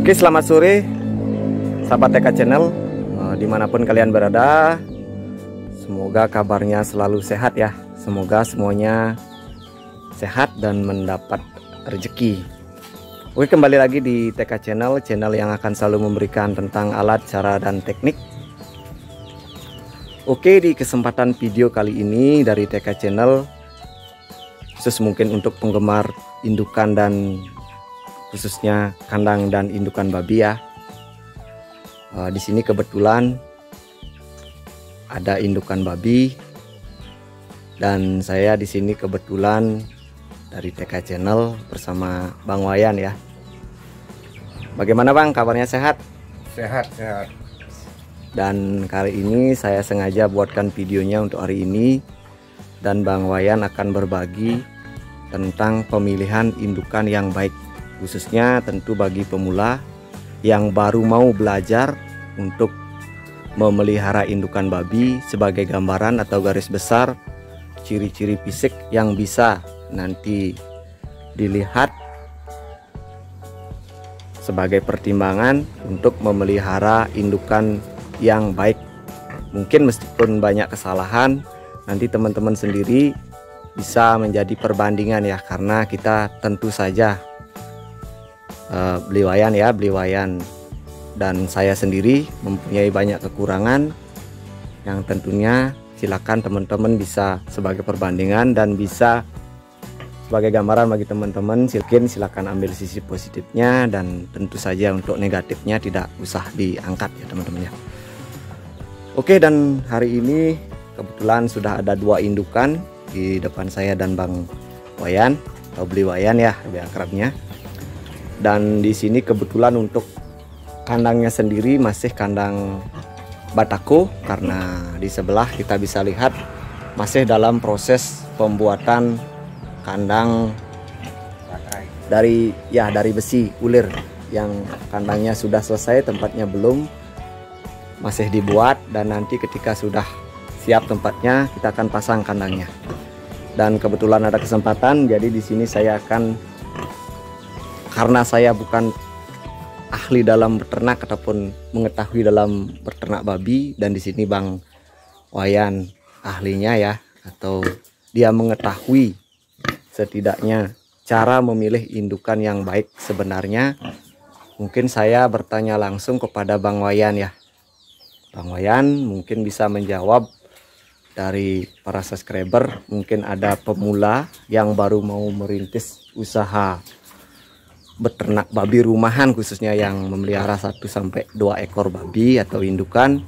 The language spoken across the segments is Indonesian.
Oke, selamat sore sahabat TK Channel, dimanapun kalian berada. Semoga kabarnya selalu sehat ya. Semoga semuanya sehat dan mendapat rezeki. Oke, kembali lagi di TK Channel, channel yang akan selalu memberikan tentang alat, cara, dan teknik. Oke, di kesempatan video kali ini dari TK Channel, khusus mungkin untuk penggemar indukan dan khususnya kandang dan indukan babi ya. Di sini kebetulan ada indukan babi dan saya di sini kebetulan dari TK Channel bersama Bang Wayan ya. Bagaimana Bang, kabarnya sehat? Sehat. Dan kali ini saya sengaja buatkan videonya untuk hari ini, dan Bang Wayan akan berbagi tentang pemilihan indukan yang baik, khususnya tentu bagi pemula yang baru mau belajar untuk memelihara indukan babi, sebagai gambaran atau garis besar ciri-ciri fisik yang bisa nanti dilihat sebagai pertimbangan untuk memelihara indukan yang baik. Mungkin meskipun banyak kesalahan, nanti teman-teman sendiri bisa menjadi perbandingan ya, karena kita tentu saja beli Wayan dan saya sendiri mempunyai banyak kekurangan yang tentunya silakan teman-teman bisa sebagai perbandingan dan bisa sebagai gambaran bagi teman-teman. Silakan ambil sisi positifnya, dan tentu saja untuk negatifnya tidak usah diangkat ya teman-teman ya. Oke, dan hari ini kebetulan sudah ada dua indukan di depan saya dan Bang Wayan atau beli Wayan ya lebih akrabnya. Dan di sini kebetulan untuk kandangnya sendiri masih kandang batako, karena di sebelah kita bisa lihat masih dalam proses pembuatan kandang dari besi ulir, yang kandangnya sudah selesai, tempatnya belum, masih dibuat, dan nanti ketika sudah siap tempatnya kita akan pasang kandangnya. Dan kebetulan ada kesempatan, jadi di sini saya akan, karena saya bukan ahli dalam beternak ataupun mengetahui dalam beternak babi, dan di sini Bang Wayan ahlinya ya, atau dia mengetahui setidaknya cara memilih indukan yang baik sebenarnya. Mungkin saya bertanya langsung kepada Bang Wayan ya. Bang Wayan mungkin bisa menjawab dari para subscriber, mungkin ada pemula yang baru mau merintis usaha beternak babi rumahan, khususnya yang memelihara 1-2 ekor babi atau indukan,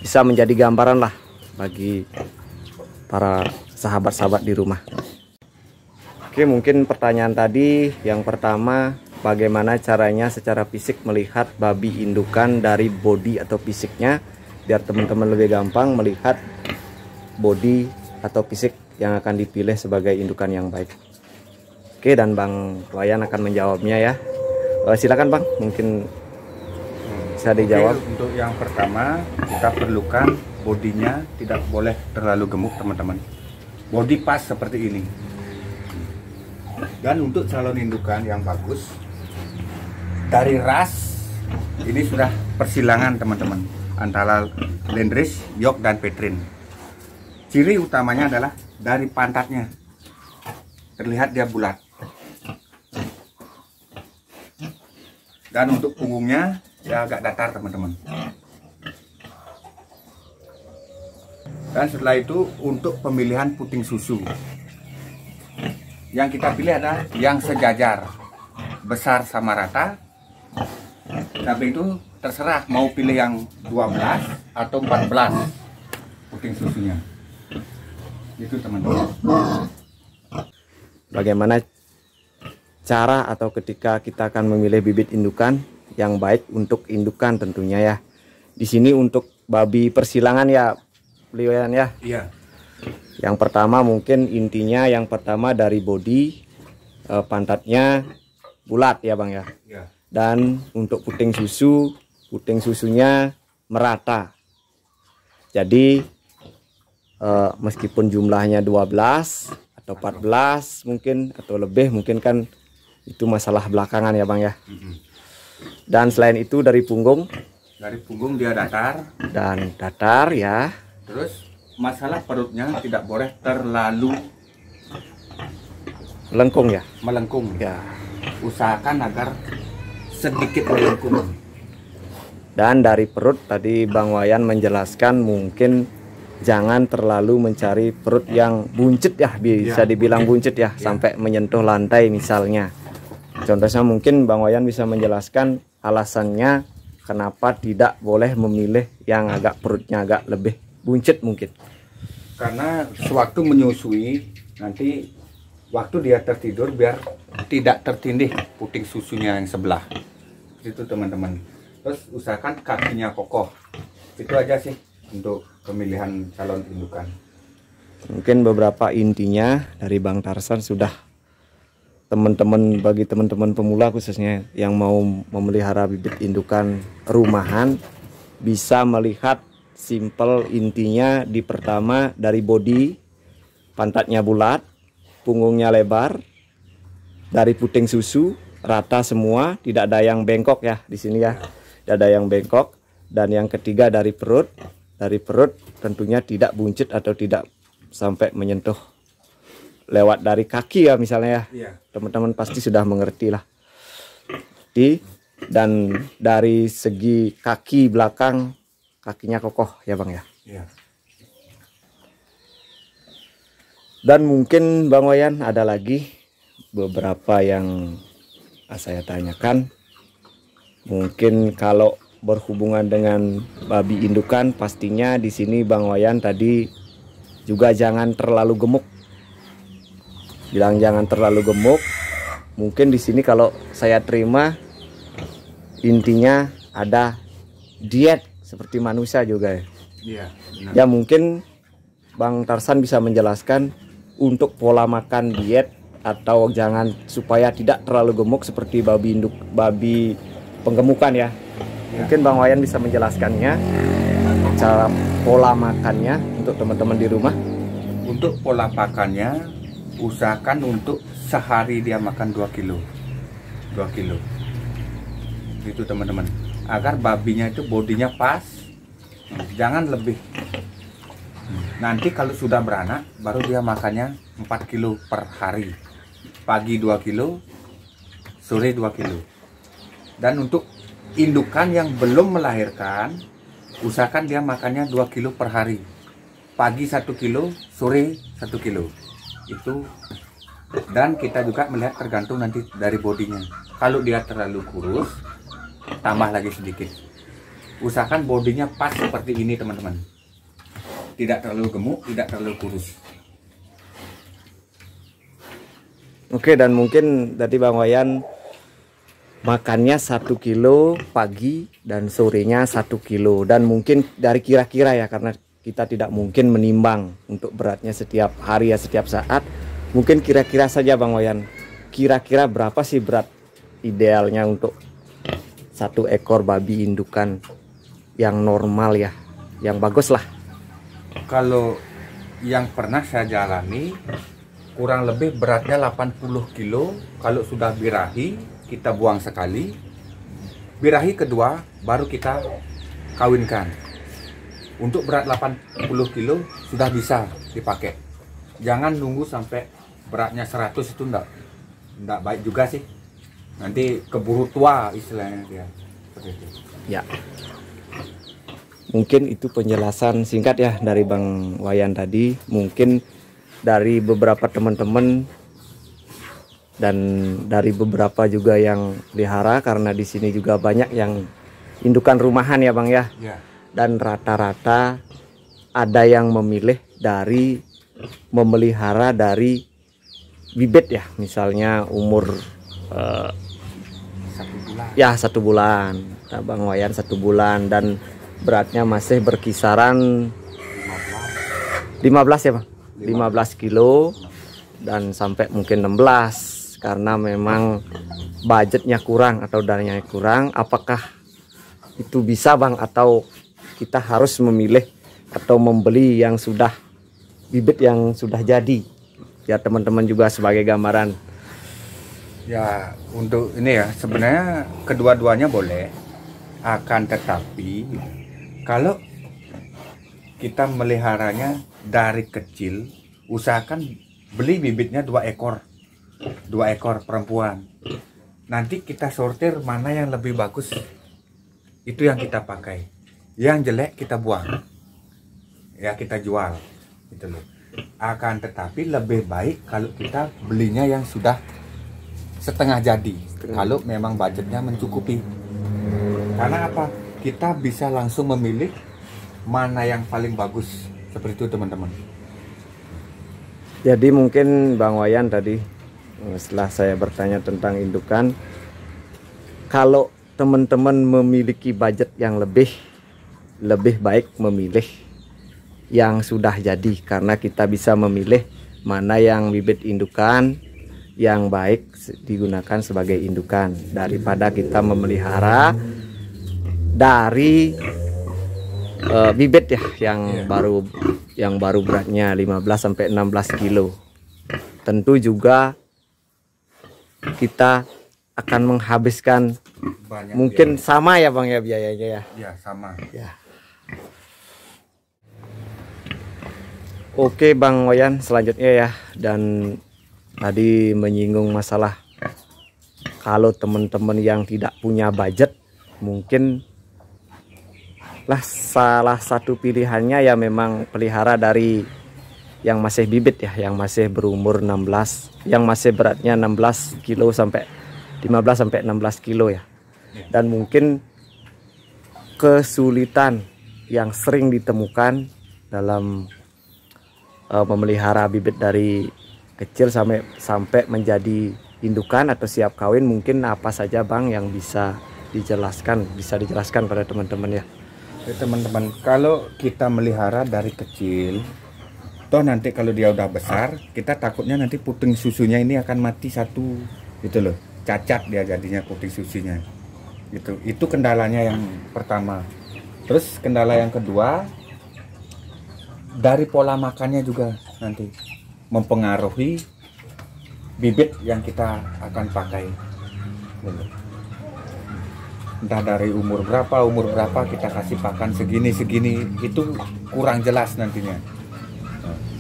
bisa menjadi gambaran lah bagi para sahabat-sahabat di rumah. Oke, mungkin pertanyaan tadi yang pertama, bagaimana caranya secara fisik melihat babi indukan dari body atau fisiknya, biar teman-teman lebih gampang melihat body atau fisik yang akan dipilih sebagai indukan yang baik. Oke, dan Bang Wayan akan menjawabnya ya. Silakan Bang, mungkin bisa dijawab. Oke, untuk yang pertama kita perlukan bodinya tidak boleh terlalu gemuk teman-teman. Body pas seperti ini. Dan untuk calon indukan yang bagus, dari ras ini sudah persilangan teman-teman, antara Landrace, York, dan Petrine. Ciri utamanya adalah dari pantatnya, terlihat dia bulat. Dan untuk punggungnya ya agak datar teman-teman. Dan setelah itu untuk pemilihan puting susu, yang kita pilih adalah yang sejajar, besar sama rata. Tapi itu terserah mau pilih yang 12 atau 14 puting susunya. Itu teman-teman. Bagaimana cara atau ketika kita akan memilih bibit indukan yang baik untuk indukan tentunya ya. Di sini untuk babi persilangan ya, Wayan ya. Iya. Yang pertama mungkin intinya yang pertama dari body, pantatnya bulat ya Bang ya. Iya. Dan untuk puting susunya merata. Jadi meskipun jumlahnya 12 atau 14 mungkin atau lebih, mungkin kan itu masalah belakangan ya Bang ya. Dan selain itu dari punggung dia datar. dan datar ya. Terus masalah perutnya tidak boleh terlalu Melengkung ya. melengkung. Ya. Usahakan agar sedikit melengkung. Dan dari perut tadi Bang Wayan menjelaskan mungkin jangan terlalu mencari perut yang buncit ya, bisa dibilang buncit ya, sampai menyentuh lantai misalnya. Contohnya mungkin Bang Wayan bisa menjelaskan alasannya kenapa tidak boleh memilih yang agak perutnya agak lebih buncit mungkin. Karena sewaktu menyusui nanti waktu dia tertidur biar tidak tertindih puting susunya yang sebelah. Itu teman-teman. Terus usahakan kakinya kokoh. Itu aja sih untuk pemilihan calon indukan. Mungkin beberapa intinya dari Bang Tarsan sudah bagi teman-teman pemula khususnya yang mau memelihara bibit indukan rumahan bisa melihat simple intinya di pertama dari body, pantatnya bulat, punggungnya lebar, dari puting susu rata semua, tidak ada yang bengkok ya di sini ya, tidak ada yang bengkok. Dan yang ketiga dari perut tentunya tidak buncit atau tidak sampai menyentuh lewat dari kaki ya misalnya ya. Teman-teman pasti sudah mengerti lah. Dan dari segi kaki belakang, kakinya kokoh ya Bang ya. Dan mungkin Bang Wayan ada lagi beberapa yang saya tanyakan. Mungkin kalau berhubungan dengan babi indukan, pastinya di sini Bang Wayan tadi juga jangan terlalu gemuk. Bilang jangan terlalu gemuk. Mungkin di sini kalau saya terima intinya ada diet seperti manusia juga ya. Ya mungkin Bang Tarsan bisa menjelaskan untuk pola makan diet atau jangan supaya tidak terlalu gemuk seperti babi penggemukan ya. Mungkin Bang Wayan bisa menjelaskannya cara pola makannya untuk teman-teman di rumah. Untuk pola makannya usahakan untuk sehari dia makan 2 kilo. Itu teman-teman, agar babinya itu bodinya pas, jangan lebih. Nanti kalau sudah beranak baru dia makannya 4 kilo per hari, pagi 2 kilo, sore 2 kilo. Dan untuk indukan yang belum melahirkan, usahakan dia makannya 2 kilo per hari, pagi 1 kilo, sore 1 kilo. Itu. Dan kita juga melihat tergantung nanti dari bodinya. Kalau dia terlalu kurus, tambah lagi sedikit. Usahakan bodinya pas seperti ini teman-teman, tidak terlalu gemuk, tidak terlalu kurus. Oke, dan mungkin tadi Bang Wayan makannya 1 kilo pagi dan sorenya 1 kilo. Dan mungkin dari kira-kira ya, karena kita tidak mungkin menimbang untuk beratnya setiap hari ya, setiap saat. Mungkin kira-kira saja Bang Wayan, kira-kira berapa sih berat idealnya untuk satu ekor babi indukan yang normal ya, yang bagus lah? Kalau yang pernah saya jalani, kurang lebih beratnya 80 kilo. Kalau sudah birahi, kita buang sekali. Birahi kedua baru kita kawinkan. Untuk berat 80 kilo sudah bisa dipakai. Jangan nunggu sampai beratnya 100, itu enggak baik juga sih. Nanti keburu tua istilahnya dia. Seperti itu. Ya. Mungkin itu penjelasan singkat ya dari Bang Wayan tadi. Mungkin dari beberapa teman-teman dan dari beberapa juga yang pelihara, karena di sini juga banyak yang indukan rumahan ya Bang ya. Dan rata-rata ada yang memilih dari memelihara dari bibit ya, misalnya umur 1 bulan. Ya 1 bulan. Nah, Bang Wayan 1 bulan dan beratnya masih berkisaran 15 ya Bang, 15 kilo dan sampai mungkin 16, karena memang budgetnya kurang atau dananya kurang. Apakah itu bisa Bang, atau kita harus memilih atau membeli yang sudah bibit yang sudah jadi? Ya teman-teman juga sebagai gambaran. Ya, untuk ini ya sebenarnya kedua-duanya boleh, akan tetapi kalau kita meliharanya dari kecil, usahakan beli bibitnya 2 ekor perempuan. Nanti kita sortir mana yang lebih bagus, itu yang kita pakai. Yang jelek kita buang, ya kita jual, gitu loh. Akan tetapi lebih baik kalau kita belinya yang sudah setengah jadi, kalau memang budgetnya mencukupi. Karena apa? Kita bisa langsung memilih mana yang paling bagus, seperti itu teman-teman. Jadi mungkin Bang Wayan tadi setelah saya bertanya tentang indukan, kalau teman-teman memiliki budget yang lebih baik memilih yang sudah jadi, karena kita bisa memilih mana yang bibit indukan yang baik digunakan sebagai indukan daripada kita memelihara dari bibit ya yang baru beratnya 15 sampai 16 kilo. Tentu juga kita akan menghabiskan Banyak mungkin biaya. sama ya Bang ya biayanya ya. Ya sama. Ya. Oke Bang Wayan, selanjutnya ya, dan tadi menyinggung masalah kalau teman-teman yang tidak punya budget, mungkin lah salah satu pilihannya ya memang pelihara dari yang masih bibit ya, yang masih berumur 16, yang masih beratnya 16 kilo sampai 15 sampai 16 kilo ya. Dan mungkin kesulitan yang sering ditemukan dalam memelihara bibit dari kecil sampai menjadi indukan atau siap kawin, mungkin apa saja Bang yang bisa dijelaskan pada teman-teman ya. Ya teman-teman, kalau kita melihara dari kecil, toh nanti kalau dia udah besar, kita takutnya nanti puting susunya ini akan mati satu, gitu loh, cacat dia jadinya puting susunya, gitu. Itu kendalanya yang pertama. Terus kendala yang kedua, dari pola makannya juga nanti mempengaruhi bibit yang kita akan pakai. Entah dari umur berapa kita kasih pakan segini itu kurang jelas nantinya.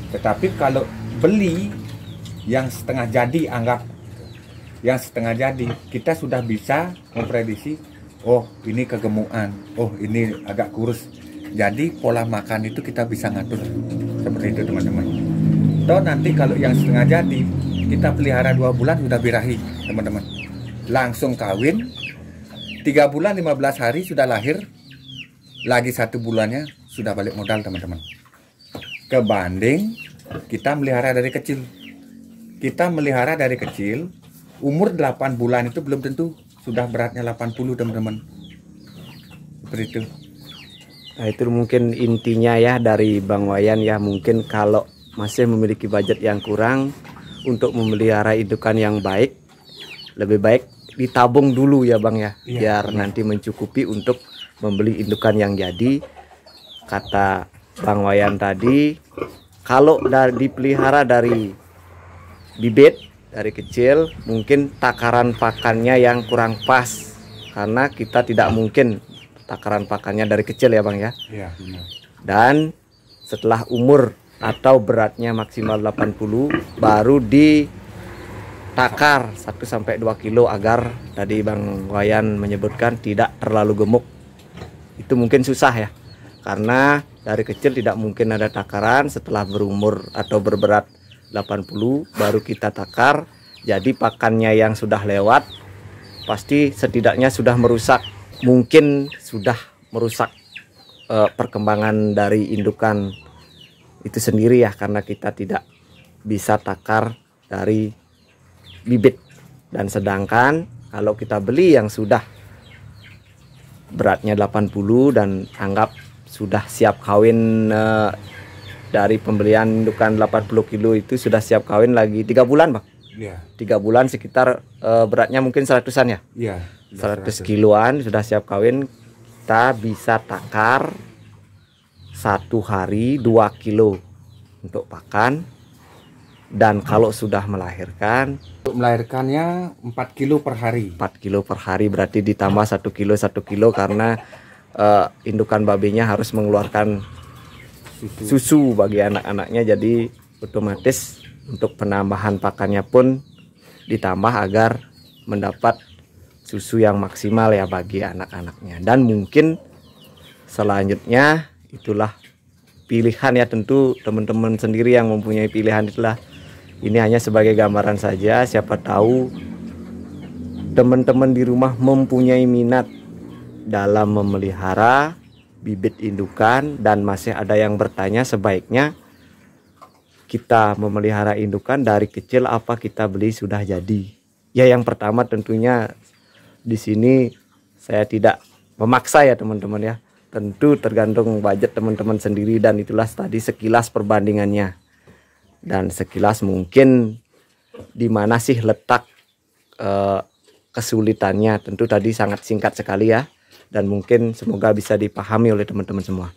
Tetapi kalau beli yang setengah jadi, anggap yang setengah jadi, kita sudah bisa memprediksi, oh ini kegemukan, oh ini agak kurus. Jadi pola makan itu kita bisa ngatur seperti itu teman-teman. Toh nanti kalau yang setengah jadi, kita pelihara 2 bulan sudah birahi teman-teman, langsung kawin. 3 bulan 15 hari sudah lahir, lagi 1 bulannya sudah balik modal teman-teman. Kebanding kita melihara dari kecil. Kita melihara dari kecil, umur 8 bulan itu belum tentu sudah beratnya 80 teman-teman. Seperti itu. Nah itu mungkin intinya ya dari Bang Wayan ya, mungkin kalau masih memiliki budget yang kurang untuk memelihara indukan yang baik, lebih baik ditabung dulu ya Bang ya, biar nanti mencukupi untuk membeli indukan yang jadi. Kata Bang Wayan tadi, kalau dipelihara dari bibit dari kecil, mungkin takaran pakannya yang kurang pas, karena kita tidak mungkin takaran pakannya dari kecil ya Bang ya. Iya, benar. Dan setelah umur atau beratnya maksimal 80 baru ditakar 1 sampai 2 kilo agar tadi Bang Wayan menyebutkan tidak terlalu gemuk. Itu mungkin susah ya, karena dari kecil tidak mungkin ada takaran. Setelah berumur atau berberat 80 baru kita takar. Jadi pakannya yang sudah lewat pasti setidaknya sudah merusak, mungkin sudah merusak perkembangan dari indukan itu sendiri ya, karena kita tidak bisa takar dari bibit. Dan sedangkan kalau kita beli yang sudah beratnya 80 dan anggap sudah siap kawin, dari pembelian indukan 80 kilo itu sudah siap kawin lagi 3 bulan Bang. Iya. 3 bulan sekitar beratnya mungkin 100-an ya. Iya. 100 kiloan sudah siap kawin, kita bisa takar 1 hari 2 kilo untuk pakan. Dan kalau sudah melahirkan, untuk melahirkannya 4 kilo per hari. 4 kilo per hari berarti ditambah 1 kilo karena indukan babinya harus mengeluarkan susu bagi anak-anaknya, jadi otomatis untuk penambahan pakannya pun ditambah agar mendapat susu yang maksimal ya bagi anak-anaknya. Dan mungkin selanjutnya itulah pilihan ya, tentu teman-teman sendiri yang mempunyai pilihan itulah. Ini hanya sebagai gambaran saja, siapa tahu teman-teman di rumah mempunyai minat dalam memelihara bibit indukan dan masih ada yang bertanya sebaiknya kita memelihara indukan dari kecil apa kita beli sudah jadi. Ya, yang pertama tentunya di sini saya tidak memaksa ya teman-teman ya. Tentu tergantung budget teman-teman sendiri, dan itulah tadi sekilas perbandingannya. Dan sekilas mungkin di mana sih letak kesulitannya, tentu tadi sangat singkat sekali ya, dan mungkin semoga bisa dipahami oleh teman-teman semua.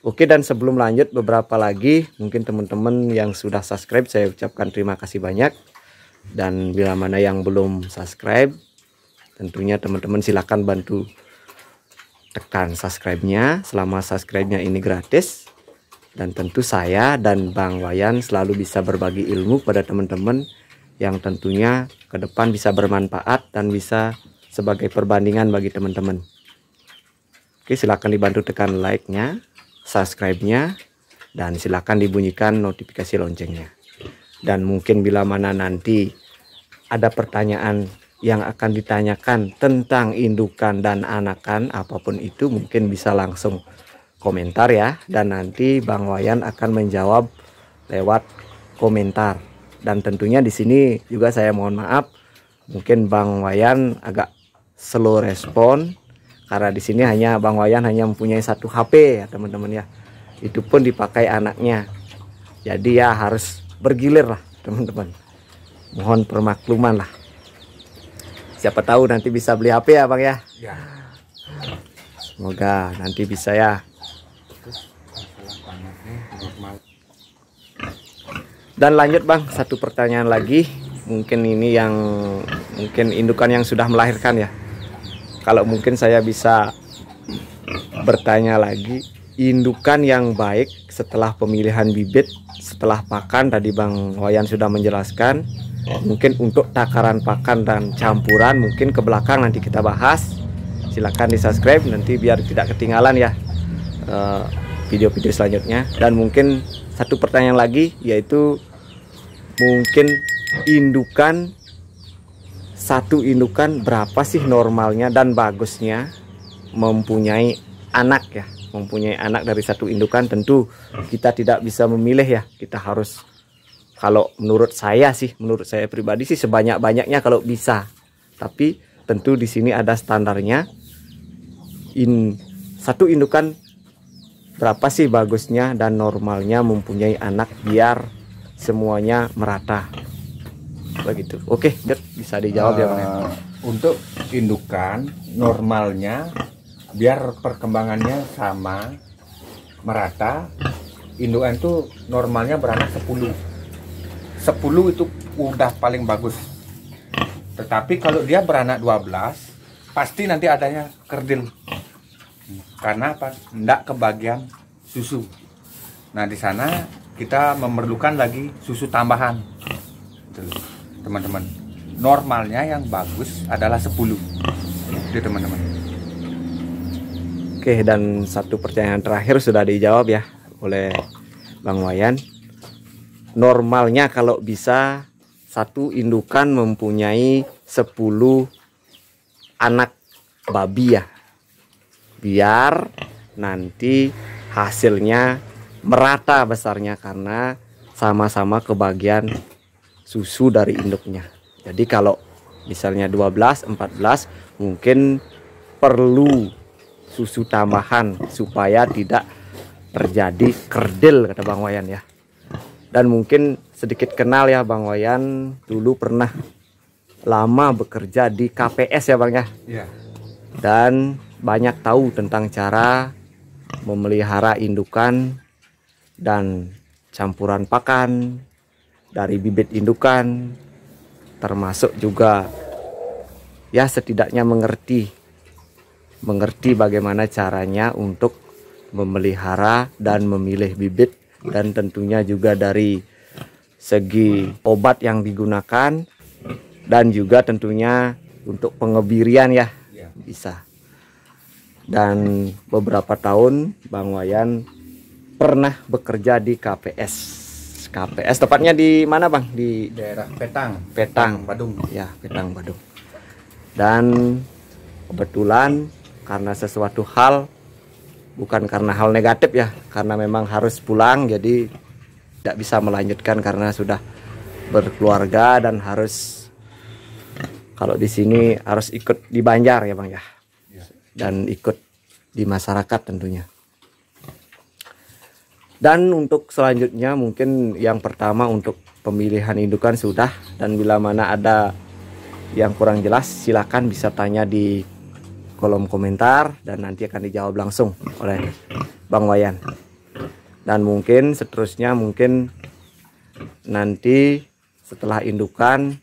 Oke, dan sebelum lanjut beberapa lagi, mungkin teman-teman yang sudah subscribe saya ucapkan terima kasih banyak, dan bila mana yang belum subscribe tentunya teman-teman silakan bantu tekan subscribe-nya. Selama subscribe-nya ini gratis, dan tentu saya dan Bang Wayan selalu bisa berbagi ilmu pada teman-teman yang tentunya ke depan bisa bermanfaat dan bisa sebagai perbandingan bagi teman-teman. Oke, silakan dibantu tekan like-nya, subscribe-nya, dan silakan dibunyikan notifikasi loncengnya. Dan mungkin bila mana nanti ada pertanyaan yang akan ditanyakan tentang indukan dan anakan apapun itu, mungkin bisa langsung komentar ya, dan nanti Bang Wayan akan menjawab lewat komentar. Dan tentunya di sini juga saya mohon maaf, mungkin Bang Wayan agak slow respon karena di sini hanya Bang Wayan hanya mempunyai 1 HP ya teman-teman ya, itu pun dipakai anaknya, jadi ya harus bergilir lah teman-teman, mohon permakluman lah. Siapa tahu nanti bisa beli HP ya Bang ya. Ya. Semoga nanti bisa ya. Dan lanjut Bang, satu pertanyaan lagi. Mungkin ini yang mungkin indukan yang sudah melahirkan ya. Kalau mungkin saya bisa bertanya lagi, indukan yang baik setelah pemilihan bibit, setelah pakan tadi Bang Wayan sudah menjelaskan. Mungkin untuk takaran pakan dan campuran mungkin ke belakang nanti kita bahas. Silakan di subscribe nanti biar tidak ketinggalan ya video-video selanjutnya. Dan mungkin satu pertanyaan lagi, yaitu mungkin satu indukan berapa sih normalnya dan bagusnya mempunyai anak ya, mempunyai anak dari satu indukan. Tentu kita tidak bisa memilih ya, kita harus, kalau menurut saya pribadi sih sebanyak-banyaknya kalau bisa. Tapi tentu di sini ada standarnya. Satu indukan berapa sih bagusnya dan normalnya mempunyai anak biar semuanya merata begitu. Oke, bisa dijawab ya Bang. Untuk indukan normalnya biar perkembangannya sama merata, indukan itu normalnya beranak 10 itu udah paling bagus. Tetapi kalau dia beranak 12 pasti nanti adanya kerdil. Karena apa? Nggak kebagian susu. Nah, di sana kita memerlukan lagi susu tambahan. Teman-teman, normalnya yang bagus adalah 10. Itu teman-teman. Oke, dan satu pertanyaan terakhir sudah dijawab ya oleh Bang Wayan. Normalnya kalau bisa satu indukan mempunyai 10 anak babi ya, biar nanti hasilnya merata besarnya karena sama-sama kebagian susu dari induknya. Jadi kalau misalnya 12, 14 mungkin perlu susu tambahan supaya tidak terjadi kerdil kata Bang Wayan ya. Dan mungkin sedikit kenal ya Bang Wayan, dulu pernah lama bekerja di KPS ya Bang ya. Iya. Dan banyak tahu tentang cara memelihara indukan dan campuran pakan dari bibit indukan, termasuk juga ya setidaknya mengerti bagaimana caranya untuk memelihara dan memilih bibit, dan tentunya juga dari segi obat yang digunakan, dan juga tentunya untuk pengebirian ya bisa. Dan beberapa tahun Bang Wayan pernah bekerja di KPS tepatnya di mana Bang? Di daerah Petang, Badung ya, Petang Badung. Dan kebetulan karena sesuatu hal, bukan karena hal negatif ya, karena memang harus pulang, jadi tidak bisa melanjutkan karena sudah berkeluarga dan harus, kalau di sini harus ikut di Banjar ya Bang ya, dan ikut di masyarakat tentunya. Dan untuk selanjutnya mungkin yang pertama untuk pemilihan indukan sudah, dan bila mana ada yang kurang jelas silakan bisa tanya di kolom komentar dan nanti akan dijawab langsung oleh Bang Wayan. Dan mungkin seterusnya, mungkin nanti setelah indukan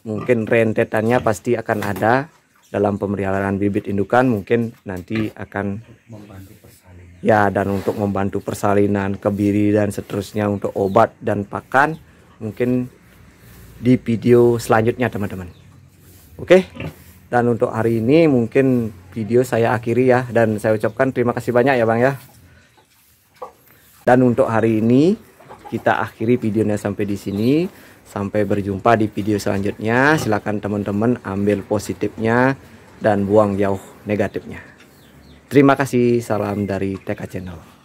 mungkin rentetannya pasti akan ada dalam pemeliharaan bibit indukan, mungkin nanti akan membantu persalinan. Ya, dan untuk membantu persalinan, kebiri dan seterusnya, untuk obat dan pakan mungkin di video selanjutnya teman-teman. Oke. Dan untuk hari ini mungkin video saya akhiri ya, dan saya ucapkan terima kasih banyak ya Bang ya. Dan untuk hari ini kita akhiri videonya sampai di sini. Sampai berjumpa di video selanjutnya. Silakan teman-teman ambil positifnya dan buang jauh negatifnya. Terima kasih, salam dari TK Channel.